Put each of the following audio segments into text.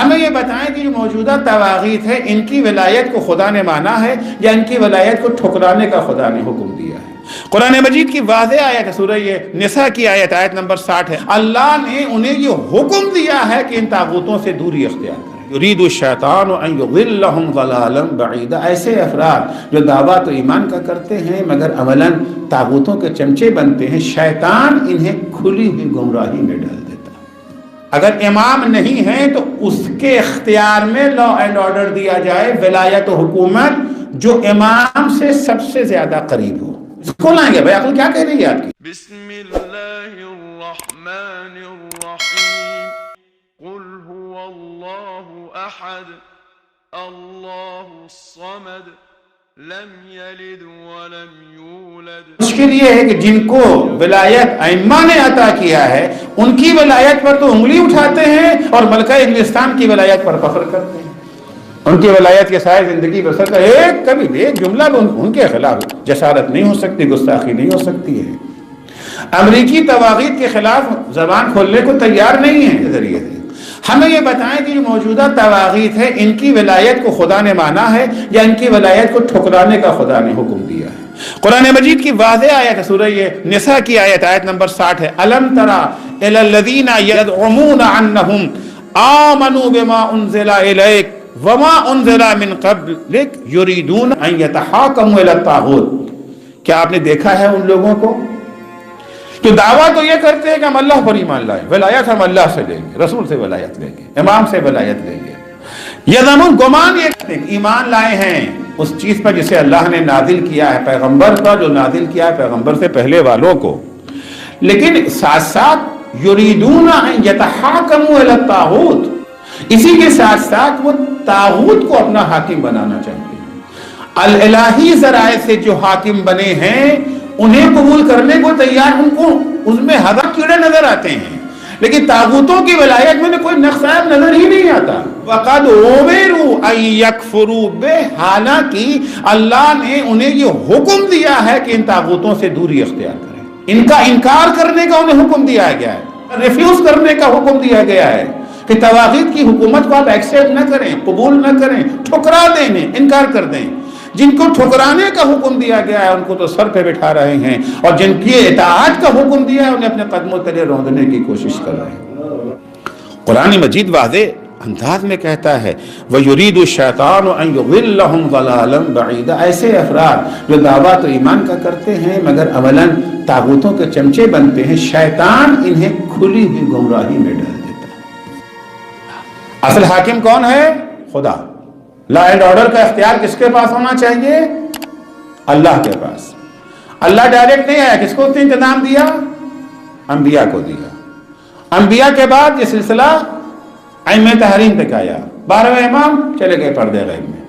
ہمیں یہ بتائیں کہ جو موجودہ طواغیت ہے ان کی ولایت کو خدا نے مانا ہے یا ان کی ولایت کو ٹھکرانے کا خدا نے حکم دیا ہے؟ قرآن مجید کی واضح آیت ہے، سورہ نساء کی آیت نمبر 60 ہے۔ اللہ نے انہیں یہ حکم دیا ہے کہ ان طاغوتوں سے دوری اختیار کریں۔ یرید الشیطان ان یضلهم ضلالا بعیدا، ایسے افراد جو دعویٰ تو ایمان کا کرتے ہیں مگر عملاً طاغوتوں کے چمچے بنتے ہیں، شیطان انہیں کھلی ہوئی گمراہی میں ڈال دیتا ہے۔ اگر امام نہیں ہے تو اس کے اختیار میں لا اینڈ آرڈر دیا جائے، ولایت و حکومت جو امام سے سب سے زیادہ قریب ہو۔ اس کو لائیں گے بھائی، عقل کیا کہہ رہی ہے آپ کی؟ بسم اللہ الرحمن الرحیم قل هو اللہ احد اللہ الصمد لم یلد ولم یولد۔ مشکل یہ ہے کہ جن کو ولایت ائمہ نے عطا کیا ہے ان کی ولایت پر تو انگلی اٹھاتے ہیں اور ملکہ انگلستان کی ولایت پر فخر کرتے ہیں۔ ان کی ولایت کے سائے زندگی بسر کا ایک کبھی بھی ایک جملہ بھی ان کے خلاف جسارت نہیں ہو سکتی، گستاخی نہیں ہو سکتی ہے۔ امریکی طواغیت کے خلاف زبان کھولنے کو تیار نہیں ہے اس ذریعے سے۔ ہمیں یہ بتائیں کہ جو موجودہ طواغیت ہے ان کی ولایت کو خدا نے مانا ہے یا ان کی ولایت کو ٹھکرانے کا خدا نے حکم دیا ہے؟ قرآن مجید کی واضح آیت ہے، سورہ نساء کی آیت نمبر 60 ہے۔ الم تری الی الذین یزعمون انہم آمنوا بما انزل الیک وما انزل من قبلک یریدون ان یتحاکموا الی الطاغوت۔ کیا آپ نے دیکھا ہے ان لوگوں کو کہ دعویٰ تو یہ کرتے ہیں کہ ہم اللہ پر ایمان لائیں، ولایت ہم اللہ سے لیں گے، رسول سے ولایت لیں گے، امام سے ولایت لیں گے، یزعمون گمان یہ کرتے ہیں ایمان لائے ہیں اس چیز پر جسے اللہ نے نازل کیا ہے، پیغمبر پر جو نازل کیا ہے پیغمبر سے پہلے والوں کو، لیکن ساتھ ساتھ یریدون ان یتحاکموا الی الطاغوت، اسی کے ساتھ ساتھ وہ طاغوت کو اپنا حاکم بنانا چاہتے ہیں۔ الہی ذرائع سے جو حاکم بنے ہیں انہیں قبول کرنے کو تیار، ان کو اس میں ہزار کیڑے نظر آتے ہیں، لیکن طاغوتوں کی ولایت میں کوئی نقص عیب نظر ہی نہیں آتا۔ وَقَدْ أُمِرُوا أَن يَكْفُرُوا بِهِ، حالانکہ اللہ نے انہیں یہ حکم دیا ہے کہ ان طاغوتوں سے دوری اختیار کریں، ان کا انکار کرنے کا انہیں حکم دیا گیا ہے، ریفیوز کرنے کا حکم دیا گیا ہے کہ طواغیت کی حکومت کو آپ ایکسیپٹ نہ کریں، قبول نہ کریں، ٹھکرا دیں، انکار کر دیں۔ جن کو ٹھکرانے کا حکم دیا گیا ہے ان کو تو سر پہ بٹھا رہے ہیں، اور جن کی اطاعت کا حکم دیا ہے انہیں اپنے قدموں تلے روندنے کی کوشش کر رہے ہیں۔ قرآن مجید واضح انداز میں کہتا ہے وَيُرِيدُ الشَّيْطَانُ أَن يُضِلَّهُمْ ضَلَالًا بَعِيدًا، ایسے افراد جو دعویٰ تو ایمان کا کرتے ہیں مگر عملاً طاغوتوں کے چمچے بنتے ہیں، شیطان انہیں کھلی ہوئی گمراہی میں ڈال دیتا ہے۔ اصل حاکم کون ہے؟ خدا۔ لا اینڈ آرڈر کا اختیار کس کے پاس ہونا چاہیے؟ اللہ کے پاس۔ اللہ ڈائریکٹ نہیں آیا، کس کو اس نے انتظام دیا؟ انبیاء کو دیا۔ انبیاء کے بعد یہ سلسلہ ائمہ تحریم تک آیا، 12ویں امام چلے گئے پردے غیب میں۔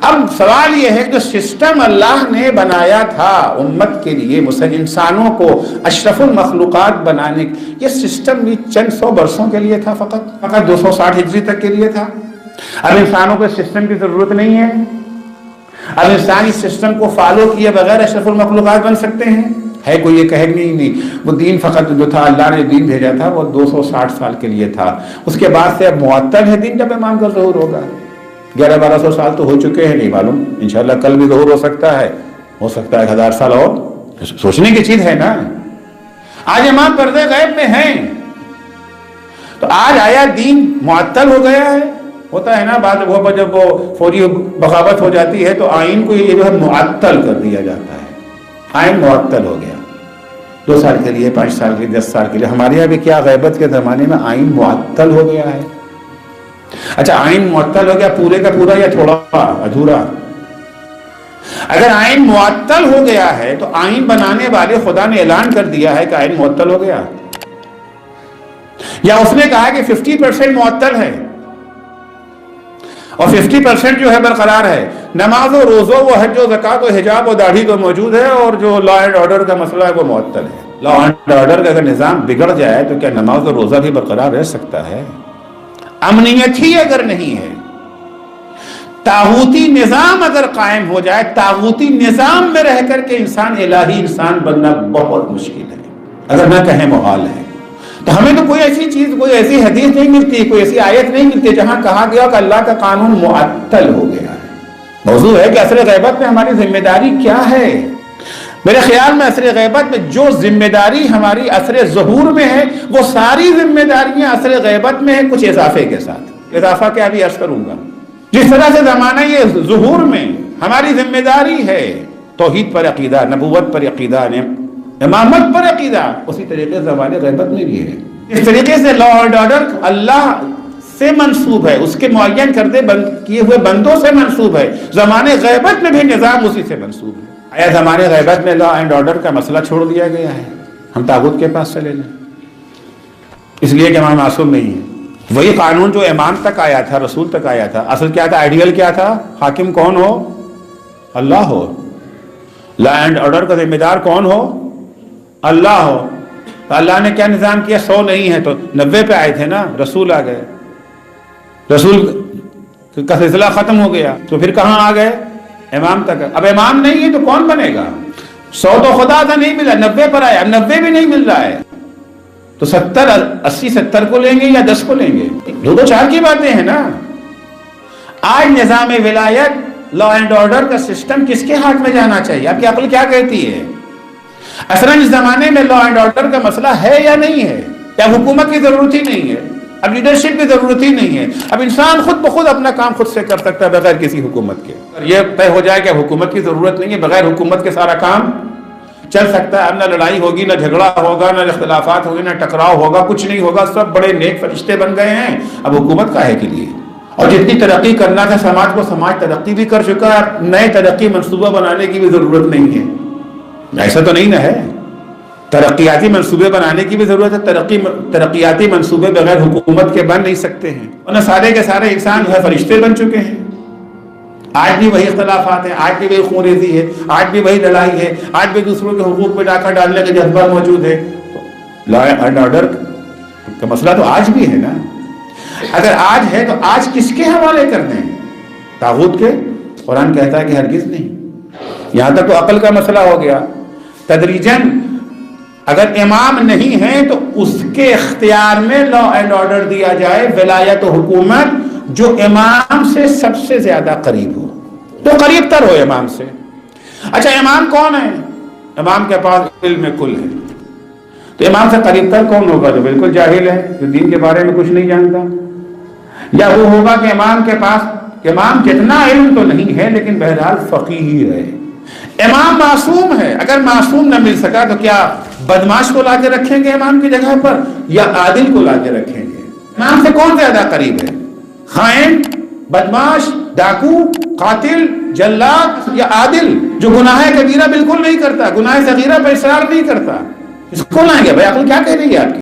اب سوال یہ ہے کہ سسٹم اللہ نے بنایا تھا امت کے لیے، انسانوں کو اشرف المخلوقات بنانے، یہ سسٹم بھی چند سو برسوں کے لیے تھا، فقط 260 ہجری تک کے لیے تھا۔ اب انسانوں کو سسٹم کی ضرورت نہیں ہے، اب انسان اس سسٹم کو فالو کیے بغیر اشرف المخلوقات بن سکتے ہیں؟ ہے کوئی یہ کہے نہیں، وہ دین فقط جو تھا اللہ نے دین بھیجا تھا وہ 260 سال کے لیے تھا، اس کے بعد سے اب معطل ہے دین جب امام کا ظہور ہوگا۔ 1100-1200 سال تو ہو چکے ہیں، نہیں معلوم، انشاءاللہ کل بھی ظہور ہو سکتا ہے 1000 سال اور، سوچنے کی چیز ہے نا۔ آج امام پردے غیب میں ہیں تو آج آیا دین معطل ہو گیا ہے؟ ہوتا ہے نا بعد وہ جب وہ فوری بغاوت ہو جاتی ہے تو آئین کو یہ جو ہے معطل کر دیا جاتا ہے، آئین معطل ہو گیا 2 سال کے لیے، 5 سال کے لیے، 10 سال کے لیے۔ ہمارے یہاں بھی کیا غیبت کے زمانے میں آئین معطل ہو گیا ہے؟ اچھا آئین معطل ہو گیا پورے کا پورا یا تھوڑا ادھورا؟ اگر آئین معطل ہو گیا ہے تو آئین بنانے والے خدا نے اعلان کر دیا ہے کہ آئین معطل ہو گیا، یا اس نے کہا کہ 50% معطل ہے اور 50% جو ہے برقرار ہے؟ نماز و روزہ و حج و زکوٰۃ و حجاب و داڑھی تو موجود ہے، اور جو لا اینڈ آرڈر کا مسئلہ ہے وہ معطل ہے۔ لا اینڈ آرڈر کا اگر نظام بگڑ جائے تو کیا نماز و روزہ بھی برقرار رہ سکتا ہے؟ امنیت ہی اگر نہیں ہے، طاغوتی نظام اگر قائم ہو جائے، طاغوتی نظام میں رہ کر کے انسان الہی انسان بننا بہت مشکل ہے، اگر نہ کہیں محال ہے۔ تو ہمیں تو کوئی ایسی چیز، کوئی ایسی حدیث نہیں ملتی، کوئی ایسی آیت نہیں ملتی جہاں کہا گیا کہ اللہ کا قانون معطل ہو گیا ہے۔ موضوع ہے کہ عصر غیبت میں ہماری ذمہ داری کیا ہے۔ میرے خیال میں عصر غیبت میں جو ذمہ داری ہماری عصر ظہور میں ہے، وہ ساری ذمہ داریاں عصر غیبت میں ہیں، کچھ اضافے کے ساتھ۔ اضافہ کیا بھی عرض کروں گا، جس طرح سے زمانہ یہ ظہور میں ہماری ذمہ داری ہے توحید پر عقیدہ، نبوت پر عقیدہ، امامت پر عقیدہ، اسی طریقے سے زمانے غیبت میں بھی ہے۔ اس طریقے سے لا اینڈ آرڈر اللہ سے منسوب ہے، اس کے معین کردے کیے ہوئے بندوں سے منسوب ہے۔ زمانے غیبت میں بھی نظام اسی سے منسوب ہے۔ آیا زمانے غیبت میں لا اینڈ آرڈر کا مسئلہ چھوڑ دیا گیا ہے، ہم طاغوت کے پاس چلے جائیں اس لیے کہ ہمارا معصوم نہیں ہے؟ وہی قانون جو امام تک آیا تھا، رسول تک آیا تھا، اصل کیا تھا، آئیڈیل کیا تھا؟ حاکم کون ہو؟ اللہ ہو۔ لا اینڈ آرڈر کا ذمہ دار کون ہو؟ اللہ ہو۔ تو اللہ نے کیا نظام کیا؟ 100 نہیں ہے تو 90 پہ آئے تھے نا، رسول آ گئے، رسول کا سلسلہ ختم ہو گیا تو پھر کہاں آ گئے؟ امام تک۔ اب امام نہیں ہے تو کون بنے گا؟ 100 تو خدا تھا نہیں ملا، 90 پر آیا، اب 90 بھی نہیں مل رہا ہے تو 70 80 70 کو لیں گے یا 10 کو لیں گے؟ 2 4 کی باتیں ہیں نا۔ آج نظام ولایت، لا اینڈ آرڈر کا سسٹم کس کے ہاتھ میں جانا چاہیے؟ آپ کی عقل کیا کہتی ہے؟ اصلاً اس زمانے میں لا اینڈ آرڈر کا مسئلہ ہے یا نہیں ہے؟ یا حکومت کی ضرورت ہی نہیں ہے؟ اب لیڈرشپ کی ضرورت ہی نہیں ہے، اب انسان خود بخود اپنا کام خود سے کر سکتا ہے بغیر کسی حکومت کے۔ یہ طے ہو جائے کہ حکومت کی ضرورت نہیں ہے، بغیر حکومت کے سارا کام چل سکتا ہے، اب نہ لڑائی ہوگی، نہ جھگڑا ہوگا، نہ اختلافات ہوگی، نہ ٹکراؤ ہوگا، کچھ نہیں ہوگا، سب بڑے نیک فرشتے بن گئے ہیں۔ اب حکومت کاہے کے لیے؟ اور جتنی ترقی کرنا تھا سماج کو، سماج ترقی بھی کر چکا ہے، نئے ترقی منصوبہ بنانے کی بھی ضرورت نہیں ہے۔ ایسا تو نہیں نہ ہے، ترقیاتی منصوبے بنانے کی بھی ضرورت ہے۔ ترقیاتی منصوبے بغیر حکومت کے بن نہیں سکتے ہیں، ورنہ سارے کے سارے انسان جو ہے فرشتے بن چکے ہیں۔ آج بھی وہی اختلافات ہیں، آج بھی وہی خونریزی ہے، آج بھی وہی لڑائی ہے، آج بھی دوسروں کے حقوق پہ ڈاکہ ڈالنے کا جذبہ موجود ہے۔ لا اینڈ آرڈر کا مسئلہ تو آج بھی ہے نا۔ اگر آج ہے تو آج کس کے حوالے کر دیں؟ طاغوت کے؟ قرآن کہتا ہے کہ ہرگز نہیں۔ یہاں تک تو عقل کا مسئلہ ہو گیا۔ تدریجاً اگر امام نہیں ہے تو اس کے اختیار میں لا اینڈ آرڈر دیا جائے، ولایت و حکومت جو امام سے سب سے زیادہ قریب ہو، تو قریب تر ہو امام سے۔ اچھا امام کون ہے؟ امام کے پاس علم کل ہے، تو امام سے قریب تر کون ہوگا؟ جو بالکل جاہل ہے، جو دین کے بارے میں کچھ نہیں جانتا، یا وہ ہوگا کہ امام کے پاس، امام جتنا علم تو نہیں ہے لیکن بہرحال فقیہ ہے۔ امام معصوم ہے، اگر معصوم نہ مل سکا تو کیا بدماش کو لا کے رکھیں گے امام کی جگہ پر، یا عادل کو لا کے رکھیں گے؟ امام سے کون زیادہ قریب ہے؟ خائن، بدماش، ڈاکو، قاتل، جلاد، یا عادل جو گناہ کبیرہ بالکل نہیں کرتا، گناہ صغیرہ پر اصرار نہیں کرتا؟ اس کو لائیں گے؟ بھائی عقل کیا کہہ رہی ہے آپ کی؟